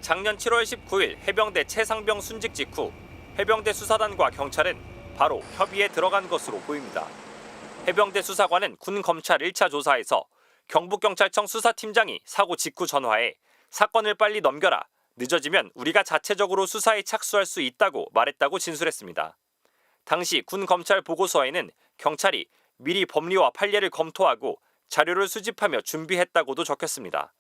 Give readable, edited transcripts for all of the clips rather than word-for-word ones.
작년 7월 19일 해병대 최상병 순직 직후 해병대 수사단과 경찰은 바로 협의에 들어간 것으로 보입니다. 해병대 수사관은 군 검찰 1차 조사에서 경북경찰청 수사팀장이 사고 직후 전화해 사건을 빨리 넘겨라. 늦어지면 우리가 자체적으로 수사에 착수할 수 있다고 말했다고 진술했습니다. 당시 군 검찰 보고서에는 경찰이 미리 법리와 판례를 검토하고 자료를 수집하며 준비했다고도 적혔습니다.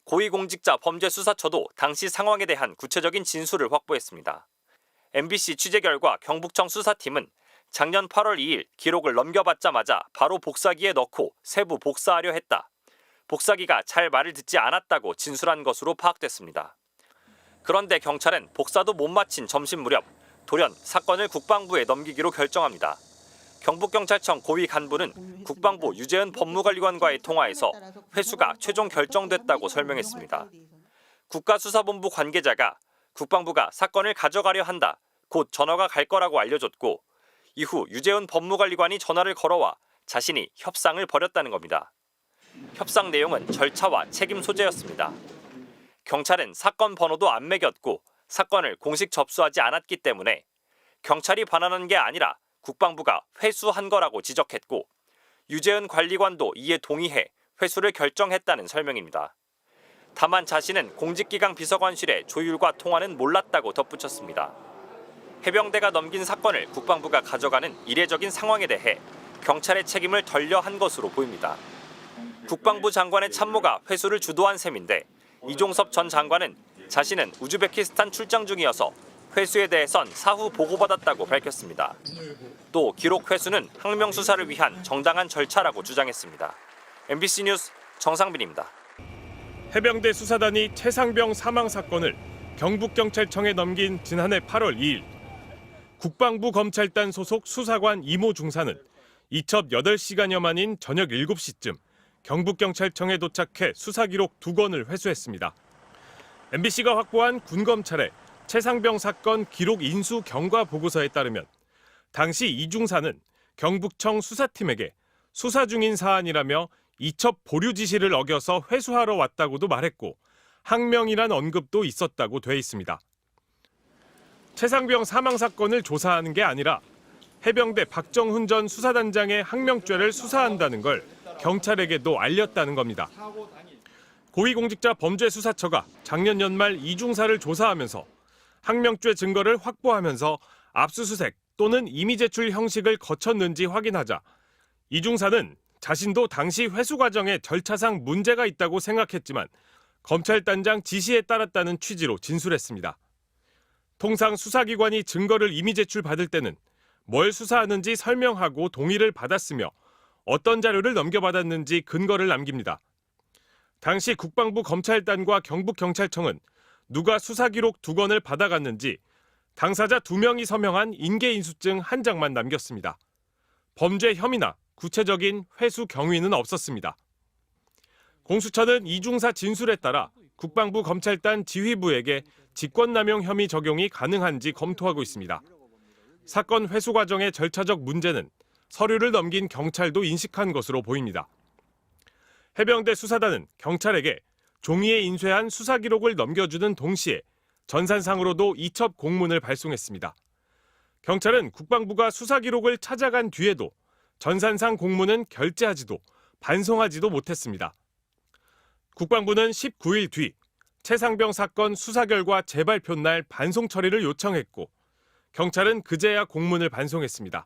고위공직자 범죄수사처도 당시 상황에 대한 구체적인 진술을 확보했습니다. MBC 취재 결과 경북청 수사팀은 작년 8월 2일 기록을 넘겨받자마자 바로 복사기에 넣고 세부 복사하려 했다. 복사기가 잘 말을 듣지 않았다고 진술한 것으로 파악됐습니다. 그런데 경찰은 복사도 못 마친 점심 무렵 돌연 사건을 국방부에 넘기기로 결정합니다. 경북경찰청 고위 간부는 국방부 유재은 법무관리관과의 통화에서 회수가 최종 결정됐다고 설명했습니다. 국가수사본부 관계자가 국방부가 사건을 가져가려 한다. 곧 전화가 갈 거라고 알려줬고 이후 유재은 법무관리관이 전화를 걸어와 자신이 협상을 벌였다는 겁니다. 협상 내용은 절차와 책임 소재였습니다. 경찰은 사건 번호도 안 매겼고 사건을 공식 접수하지 않았기 때문에 경찰이 반환한 게 아니라 국방부가 회수한 거라고 지적했고 유재은 관리관도 이에 동의해 회수를 결정했다는 설명입니다. 다만 자신은 공직기강 비서관실의 조율과 통화는 몰랐다고 덧붙였습니다. 해병대가 넘긴 사건을 국방부가 가져가는 이례적인 상황에 대해 경찰의 책임을 덜려한 것으로 보입니다. 국방부 장관의 참모가 회수를 주도한 셈인데 이종섭 전 장관은 자신은 우즈베키스탄 출장 중이어서 회수에 대해선 사후 보고받았다고 밝혔습니다. 또 기록 회수는 항명 수사를 위한 정당한 절차라고 주장했습니다. MBC 뉴스 정상빈입니다. 해병대 수사단이 최상병 사망 사건을 경북경찰청에 넘긴 지난해 8월 2일 국방부 검찰단 소속 수사관 이모 중사는 이첩 8시간여 만인 저녁 7시쯤 경북경찰청에 도착해 수사기록 2건을 회수했습니다. MBC가 확보한 군검찰의 최상병 사건 기록 인수 경과 보고서에 따르면 당시 이 중사는 경북청 수사팀에게 수사 중인 사안이라며 이첩 보류 지시를 어겨서 회수하러 왔다고도 말했고 항명이란 언급도 있었다고 돼 있습니다. 최상병 사망 사건을 조사하는 게 아니라 해병대 박정훈 전 수사단장의 항명죄를 수사한다는 걸 경찰에게도 알렸다는 겁니다. 고위공직자 범죄수사처가 작년 연말 이 중사를 조사하면서 항명죄 증거를 확보하면서 압수수색 또는 임의 제출 형식을 거쳤는지 확인하자 이 중사는 자신도 당시 회수 과정에 절차상 문제가 있다고 생각했지만 검찰단장 지시에 따랐다는 취지로 진술했습니다. 통상 수사기관이 증거를 임의 제출받을 때는 뭘 수사하는지 설명하고 동의를 받았으며 어떤 자료를 넘겨받았는지 근거를 남깁니다. 당시 국방부 검찰단과 경북경찰청은 누가 수사기록 2건을 받아갔는지 당사자 2명이 서명한 인계인수증 1장만 남겼습니다. 범죄 혐의나 구체적인 회수 경위는 없었습니다. 공수처는 이중사 진술에 따라 국방부 검찰단 지휘부에게 직권남용 혐의 적용이 가능한지 검토하고 있습니다. 사건 회수 과정의 절차적 문제는 서류를 넘긴 경찰도 인식한 것으로 보입니다. 해병대 수사단은 경찰에게 종이에 인쇄한 수사 기록을 넘겨주는 동시에 전산상으로도 이첩 공문을 발송했습니다. 경찰은 국방부가 수사 기록을 찾아간 뒤에도 전산상 공문은 결제하지도 반송하지도 못했습니다. 국방부는 19일 뒤 최상병 사건 수사 결과 재발표 날 반송 처리를 요청했고 경찰은 그제야 공문을 반송했습니다.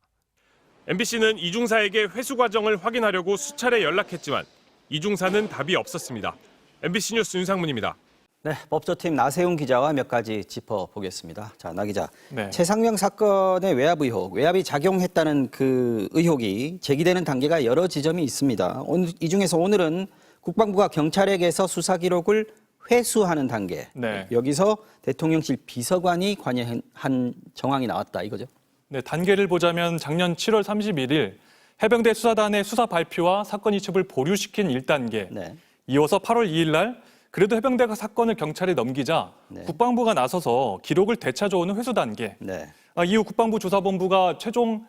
MBC는 이 중사에게 회수 과정을 확인하려고 수차례 연락했지만 이 중사는 답이 없었습니다. MBC 뉴스 윤상문입니다. 네, 법조팀 나세훈 기자와 몇 가지 짚어보겠습니다. 자, 나 기자. 네. 최상병 사건의 외압 의혹, 외압이 작용했다는 그 의혹이 제기되는 단계가 여러 지점이 있습니다. 이 중에서 오늘은 국방부가 경찰에게서 수사 기록을 회수하는 단계. 네. 여기서 대통령실 비서관이 관여한 정황이 나왔다 이거죠? 네, 단계를 보자면 작년 7월 31일 해병대 수사단의 수사 발표와 사건 이첩을 보류시킨 1단계. 네. 이어서 8월 2일 날 그래도 해병대가 사건을 경찰에 넘기자 네. 국방부가 나서서 기록을 되찾아오는 회수 단계. 네. 이후 국방부 조사본부가 최종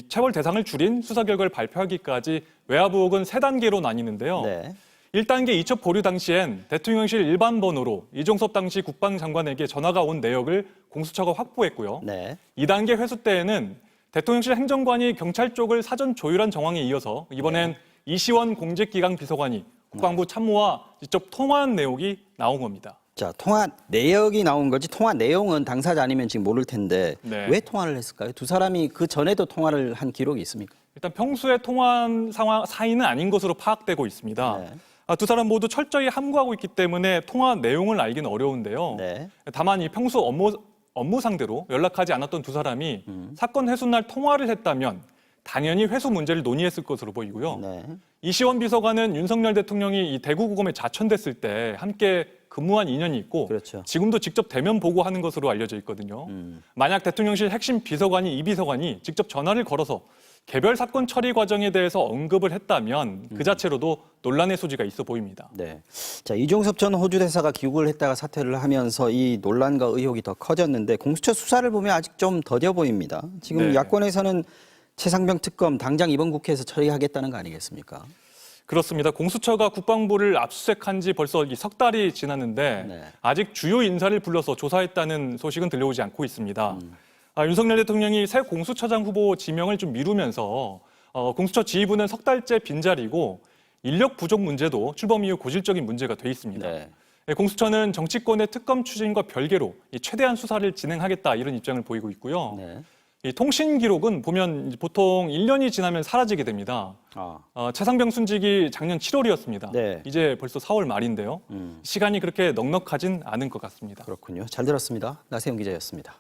체벌 대상을 줄인 수사 결과를 발표하기까지 외압 의혹은 3단계로 나뉘는데요. 네. 1단계 이첩 보류 당시엔 대통령실 일반 번호로 이종섭 당시 국방장관에게 전화가 온 내역을 공수처가 확보했고요. 네. 2단계 회수 때에는 대통령실 행정관이 경찰 쪽을 사전 조율한 정황에 이어서 이번엔 이시원 공직기강 비서관이 국방부 참모와 직접 통화한 내용이 나온 겁니다. 자, 통화 내역이 나온 거지 통화 내용은 당사자 아니면 지금 모를 텐데 네. 왜 통화를 했을까요? 두 사람이 그 전에도 통화를 한 기록이 있습니까? 일단 평소에 통화한 상황 사이는 아닌 것으로 파악되고 있습니다. 네. 두 사람 모두 철저히 함구하고 있기 때문에 통화 내용을 알기는 어려운데요. 네. 다만 이 평소 업무 상대로 연락하지 않았던 두 사람이 사건 회수 날 통화를 했다면 당연히 회수 문제를 논의했을 것으로 보이고요. 네. 이시원 비서관은 윤석열 대통령이 이 대구고검에 자천됐을 때 함께 근무한 인연이 있고 그렇죠. 지금도 직접 대면 보고하는 것으로 알려져 있거든요. 만약 대통령실 핵심 비서관이 이 비서관이 직접 전화를 걸어서 개별 사건 처리 과정에 대해서 언급을 했다면 그 자체로도 논란의 소지가 있어 보입니다. 네. 자, 이종섭 전 호주 대사가 귀국을 했다가 사퇴를 하면서 이 논란과 의혹이 더 커졌는데 공수처 수사를 보면 아직 좀 더뎌 보입니다. 지금 네. 야권에서는 최상병 특검 당장 이번 국회에서 처리하겠다는 거 아니겠습니까? 그렇습니다. 공수처가 국방부를 압수수색한 지 벌써 석 달이 지났는데 네. 아직 주요 인사를 불러서 조사했다는 소식은 들려오지 않고 있습니다. 윤석열 대통령이 새 공수처장 후보 지명을 좀 미루면서 공수처 지휘부는 석 달째 빈자리고 인력 부족 문제도 출범 이후 고질적인 문제가 돼 있습니다. 네. 공수처는 정치권의 특검 추진과 별개로 이 최대한 수사를 진행하겠다 이런 입장을 보이고 있고요. 네. 이 통신 기록은 보면 보통 1년이 지나면 사라지게 됩니다. 최상병 순직이 작년 7월이었습니다. 네. 이제 벌써 4월 말인데요. 시간이 그렇게 넉넉하진 않은 것 같습니다. 그렇군요. 잘 들었습니다. 나세훈 기자였습니다.